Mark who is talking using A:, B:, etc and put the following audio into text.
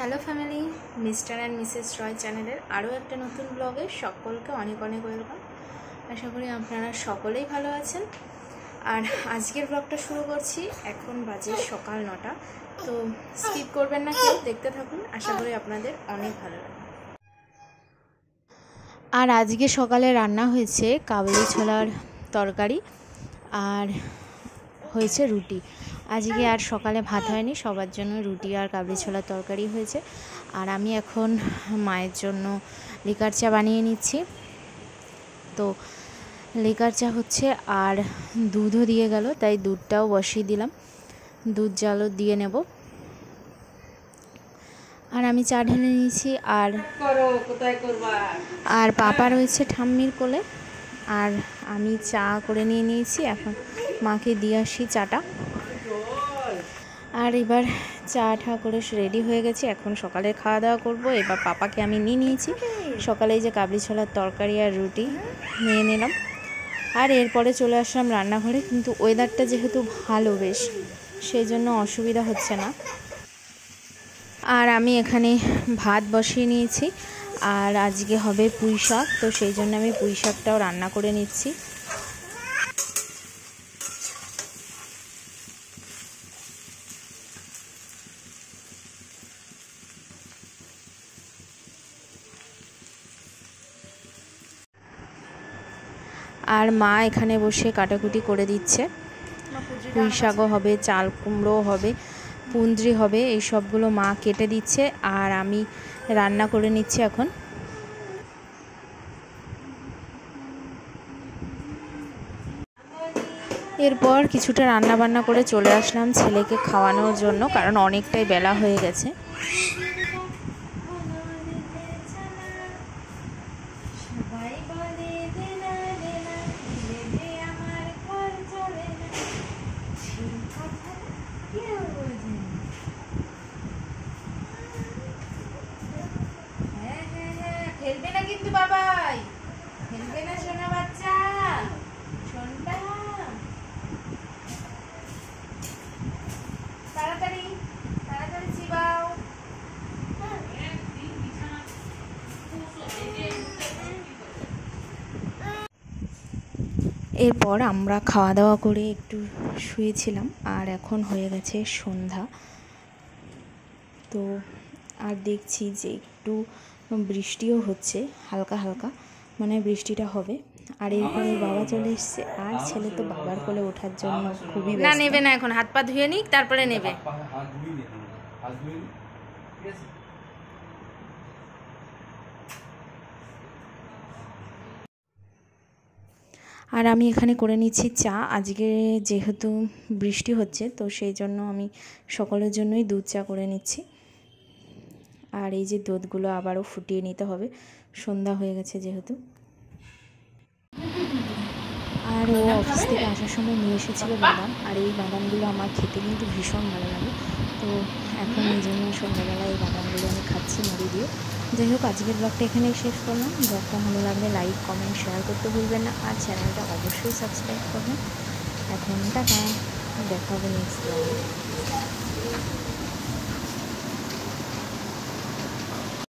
A: Hello family, mister and missus Roy চ্যানেলের আরও একটা নতুন ব্লগে সকলকে অনেক অনেক ওয়েলকাম। আশা করি আপনারা সকলেই ভালো আছেন। আর আজকের ব্লগটা শুরু করছি, এখন বাজে সকাল 9টা। তো স্কিপ করবেন না, কেউ দেখতে থাকুন, আশা করি আপনাদের অনেক ভালো লাগবে। আর আজকে সকালে রান্না হয়েছে কাবলি ছোলার তরকারি আর হয়েছে রুটি। আজকে আর সকালে ভাত হয়নি, সবার জন্য রুটি আর কাবলি ছোলার তরকারি হয়েছে। আর আমি এখন মায়ের জন্য লিকার চা বানিয়ে নিচ্ছি। তো লিকার চা হচ্ছে, আর দুধও দিয়ে গেল, তাই দুধটাও বসিয়ে দিলাম, দুধ জালও দিয়ে নেব। আর আমি চা ঢেলে নিয়েছি, আর পাপা রয়েছে ঠাম্মির কোলে, আর আমি চা করে নিয়েছি। এখন মাকে দিয়ে আসি চাটা। আর এবার চা ঠা করে রেডি হয়ে গেছি, এখন সকালে খাওয়া দাওয়া করব। এবার পাপাকে আমি নিয়েছি সকালে, এই যে কাবলি ছোলার তরকারি আর রুটি নিয়ে নিলাম। আর এরপরে চলে আসলাম রান্নাঘরে, কিন্তু ওয়েদারটা যেহেতু ভালো বেশ, সেই জন্য অসুবিধা হচ্ছে না। আর আমি এখানে ভাত বসিয়ে নিয়েছি, আর আজকে হবে পুঁই শাক, তো সেই জন্য আমি পুঁই শাকটাও রান্না করে নিচ্ছি। আর মা এখানে বসে কাটাকুটি করে দিচ্ছে। পুঁই শাকও হবে, চাল কুমড়োও হবে, কুঁদরি হবে, এই সবগুলো মা কেটে দিচ্ছে, আর আমি রান্না করে নিচ্ছি এখন। এরপর কিছুটা রান্না বান্না করে চলে আসলাম ছেলেকে খাওয়ানোর জন্য, কারণ অনেকটাই বেলা হয়ে গেছে। খেলবে না কিন্তু বাবাই, খেলবে না সোনা বাচ্চা, সোনটা তাড়াতাড়ি তাড়াতাড়ি চিবাও। এরপর আমরা খাওয়া দাওয়া করে একটু শুয়েছিলাম, আর এখন হয়ে গেছে সন্ধ্যা। তো আর দেখছি যে একটু বৃষ্টিও হচ্ছে হালকা হালকা, মানে বৃষ্টিটা হবে। আর এরপরে বাবা চলে এসছে, আর ছেলে তো বাবার কোলে ওঠার জন্য খুবই ব্যস্ত। না, নেবে না, এখন হাত পা ধুয়ে নিক, তারপরে নেবে। আর আমি এখানে করে নিচ্ছি চা। আজকে যেহেতু বৃষ্টি হচ্ছে, তো সেই জন্য আমি সকলের জন্যই দুধ চা করে নিচ্ছি। আর এই যে দুধগুলো আবারও ফুটিয়ে নিতে হবে, সন্ধ্যা হয়ে গেছে যেহেতু। আর ও অফিস থেকে আসার সময় নিয়ে এসেছিলো বাদাম, আর এই বাদামগুলো আমার খেতে কিন্তু ভীষণ ভালো লাগে। তো এখন এই জন্য সন্ধ্যাবেলা এই বাদামগুলো আমি খাচ্ছি মুড়ি দিয়ে। যাই হোক, আজকের ব্লগটা এখানেই শেষ করলাম। ব্লগটা ভালো লাগলে লাইক কমেন্ট শেয়ার করতে ভুলবেন না, আর চ্যানেলটা অবশ্যই সাবস্ক্রাইব করবেন। এখন টাটা, দেখা হবে নেক্সট ব্লগে।